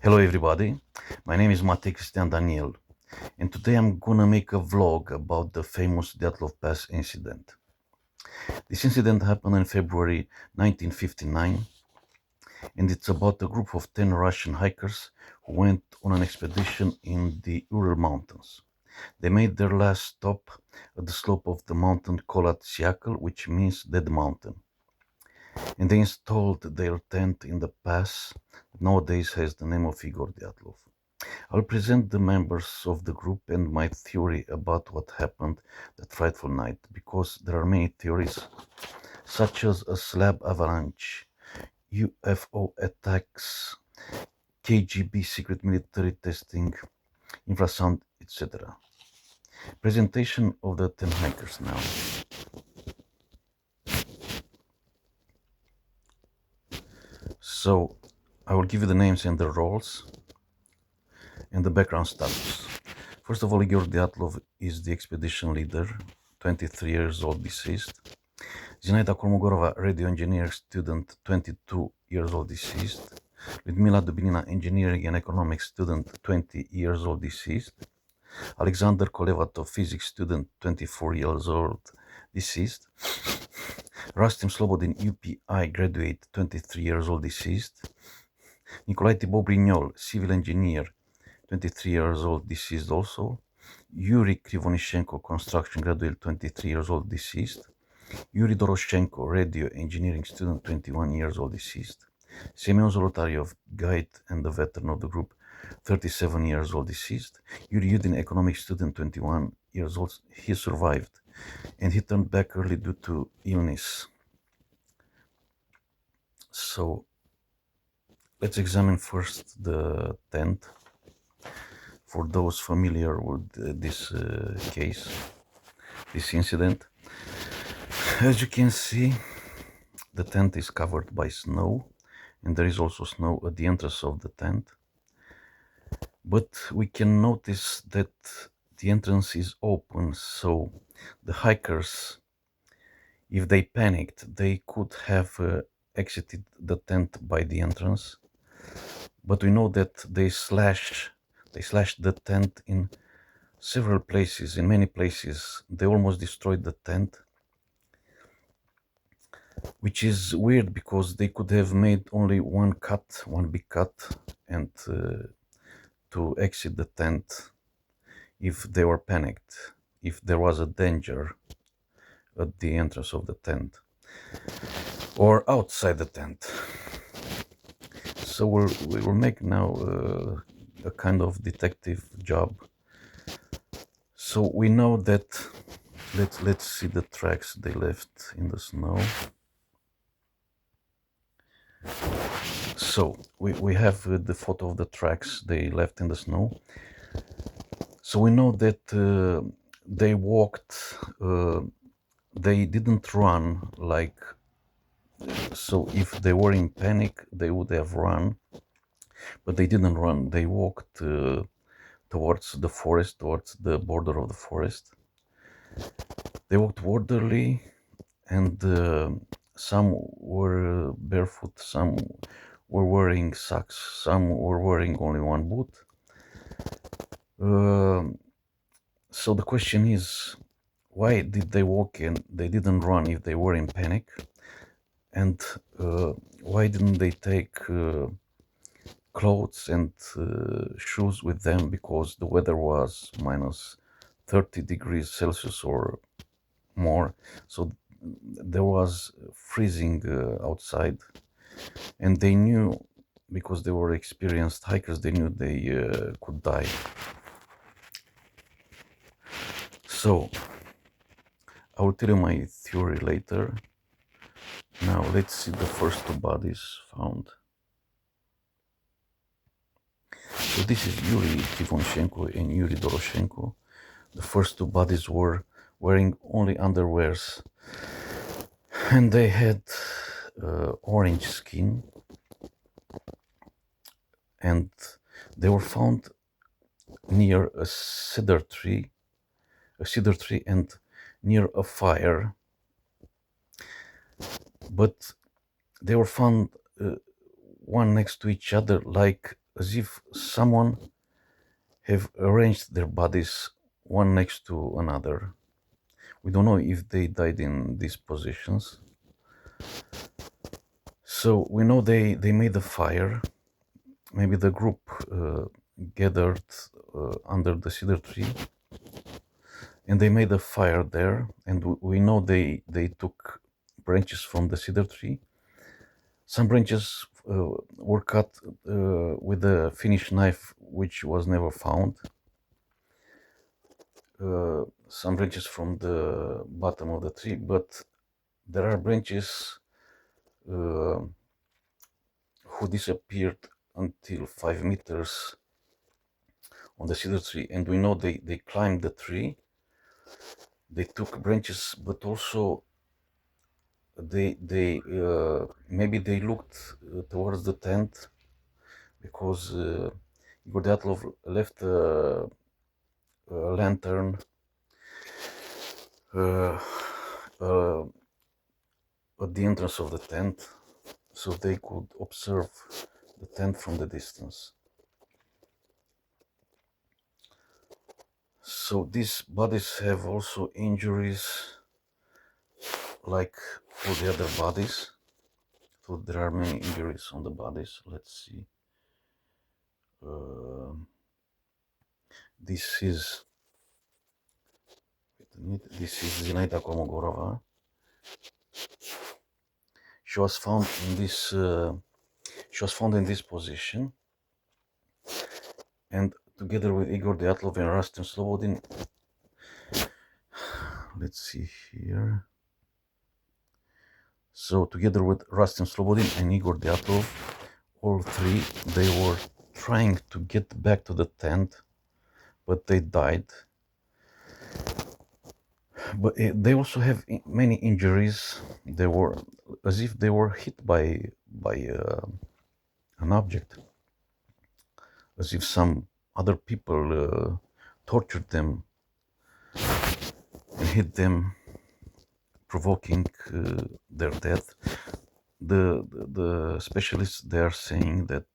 Hello everybody, my name is Matei Cristian Daniel, and today I'm gonna make a vlog about the famous Dyatlov Pass incident. This incident happened in February 1959, and it's about a group of 10 Russian hikers who went on an expedition in the Ural Mountains. They made their last stop at the slope of the mountain called Syakhl, which means Dead Mountain, and they installed their tent in the pass that nowadays has the name of Igor Dyatlov. I'll present the members of the group and my theory about what happened that frightful night, because there are many theories, such as a slab avalanche, UFO attacks, KGB secret military testing, infrasound, etc. Presentation of the 10 hikers now. So, I will give you the names and the roles and the background status. First of all, Igor Dyatlov is the expedition leader, 23 years old, deceased. Zinaida Kolmogorova, radio engineer student, 22 years old, deceased. Ludmila Dubinina, engineering and economics student, 20 years old, deceased. Alexander Kolevatov, physics student, 24 years old, deceased. Rastim Slobodin, UPI graduate, 23 years old, deceased. Nicolae Thibault-Brignol, civil engineer, 23 years old, deceased also. Yuri Krivonishenko, construction graduate, 23 years old, deceased. Yuri Doroshenko, radio engineering student, 21 years old, deceased. Semyon Zolotaryov, guide and the veteran of the group, 37 years old, deceased. Yuri Yudin, economics student, 21 years old. He survived, and he turned back early due to illness. So, let's examine first the tent. For those familiar with this case, this incident, as you can see, the tent is covered by snow, and there is also snow at the entrance of the tent. But we can notice that the entrance is open, so the hikers, if they panicked, they could have exited the tent by the entrance. But we know that they slashed the tent in several places, in many places. They almost destroyed the tent, which is weird because they could have made only one big cut, and to exit the tent if they were panicked, if there was a danger at the entrance of the tent or outside the tent. So we will make now a kind of detective job. So we know that, let's see the tracks they left in the snow. So we have the photo of the tracks they left in the snow. So we know that they walked, they didn't run like, so if they were in panic, they would have run, but they didn't run. They walked towards the forest, towards the border of the forest. They walked orderly, and some were barefoot, some were wearing socks, some were wearing only one boot. So the question is, why did they walk and they didn't run if they were in panic? And why didn't they take clothes and shoes with them, because the weather was minus 30 degrees Celsius or more, so there was freezing outside, and they knew, because they were experienced hikers, they knew they could die. So I will tell you my theory later. Now let's see the first two bodies found. So this is Yuri Krivonishenko and Yuri Doroshenko. The first two bodies were wearing only underwears, and they had orange skin, and they were found near a cedar tree and near a fire. But they were found one next to each other, like as if someone have arranged their bodies one next to another. We don't know if they died in these positions. So we know they made a fire. Maybe the group gathered under the cedar tree, and they made a fire there. And we know they took branches from the cedar tree. Some branches were cut with a Finnish knife, which was never found. Some branches from the bottom of the tree, but there are branches who disappeared until 5 meters on the cedar tree, and we know they climbed the tree. They took branches, but also they maybe they looked towards the tent, because Igor Dyatlov left a lantern at the entrance of the tent, so they could observe the tent from the distance. So these bodies have also injuries like all the other bodies. So there are many injuries on the bodies. Let's see. This is Zinaida Kolmogorova. She was found in this. She was found in this position, and together with Igor Dyatlov and Rustem Slobodin. Let's see here. So together with Rustem Slobodin and Igor Dyatlov, all three, they were trying to get back to the tent, but they died. But they also have many injuries. They were as if they were hit by an object, as if some other people tortured them and hit them, provoking their death. The specialists, they are saying that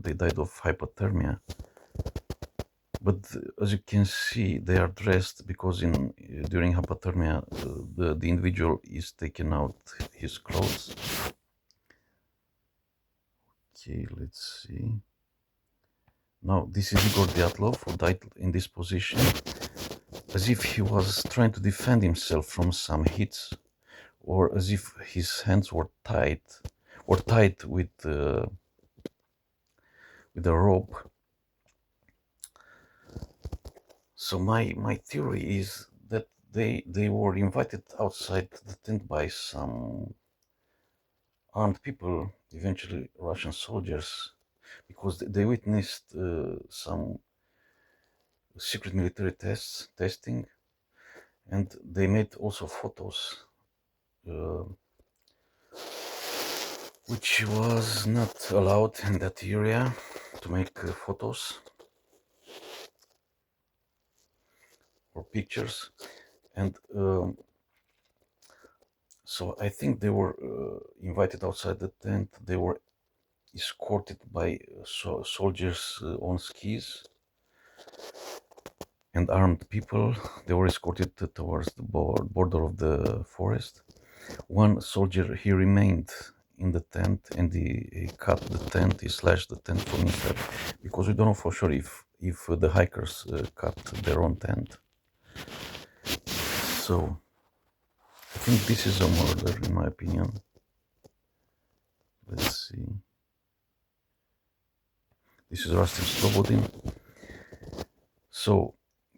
they died of hypothermia. But as you can see, they are dressed, because during hypothermia, the individual is taking out his clothes. Okay, let's see. Now, this is Igor Dyatlov, who died in this position, as if he was trying to defend himself from some hits, or as if his hands were tied with a rope. So my theory is that they were invited outside the tent by some armed people, eventually Russian soldiers, because they witnessed some secret military testing, and they made also photos, which was not allowed in that area to make photos or pictures. And so I think they were invited outside the tent. They were escorted by soldiers on skis and armed people. They were escorted towards the border of the forest. One soldier, he remained in the tent, and he cut the tent, he slashed the tent from inside, because we don't know for sure if the hikers cut their own tent. So I think this is a murder, in my opinion. Let's see. This is Rustem Slobodin. So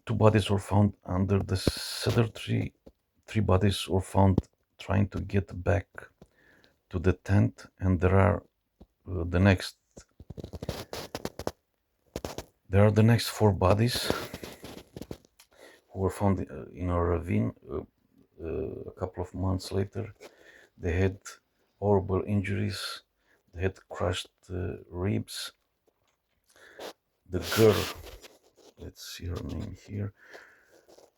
2 bodies were found under the cedar tree. 3 bodies were found trying to get back to the tent, and there are the next 4 bodies who were found in a ravine a couple of months later. They had horrible injuries. They had crushed ribs. The girl, let's see her name here,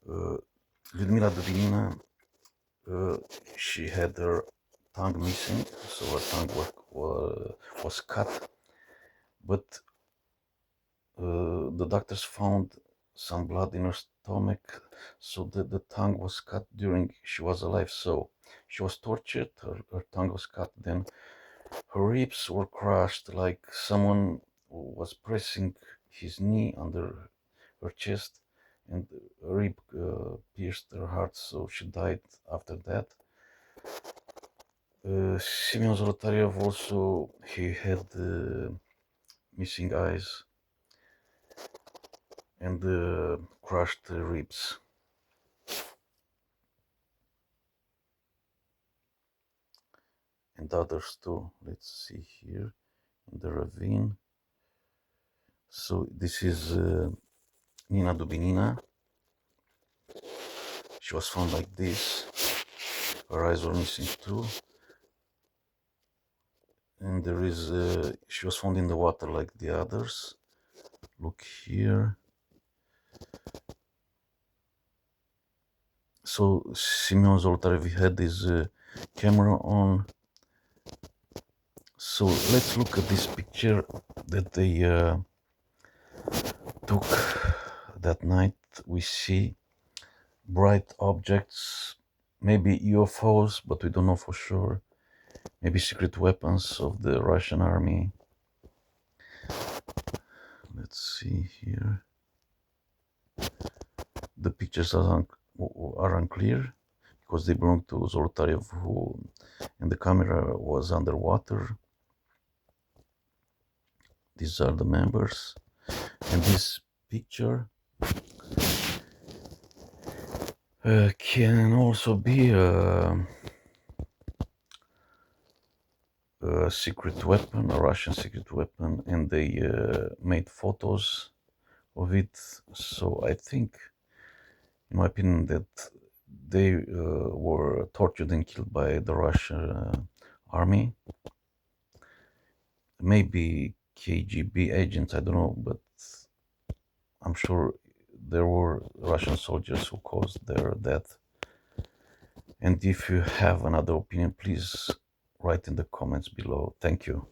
Lyudmila Dubinina, she had her tongue missing, so her tongue was cut. But the doctors found some blood in her stomach, so that the tongue was cut during she was alive. So she was tortured, her tongue was cut, then her ribs were crushed like someone was pressing his knee under her chest, and a rib pierced her heart, so she died after that. Simeon Zolotaryov also, he had missing eyes and crushed ribs. And others too. Let's see here in the ravine. So this is Nina Dubinina. She was found like this. Her eyes were missing too. And there is, she was found in the water like the others. Look here. So Simeon Zolotarev had his camera on. So let's look at this picture that they took that night. We see bright objects, maybe UFOs, but we don't know for sure. Maybe secret weapons of the Russian army. Let's see here. The pictures are unclear because they belong to Zolotarev, who, and the camera was underwater. These are the members, and this picture can also be a secret weapon, a Russian secret weapon, and they made photos of it. So I think, in my opinion, that they were tortured and killed by the Russian army. Maybe KGB agents, I don't know, but I'm sure there were Russian soldiers who caused their death. And if you have another opinion, please write in the comments below. Thank you.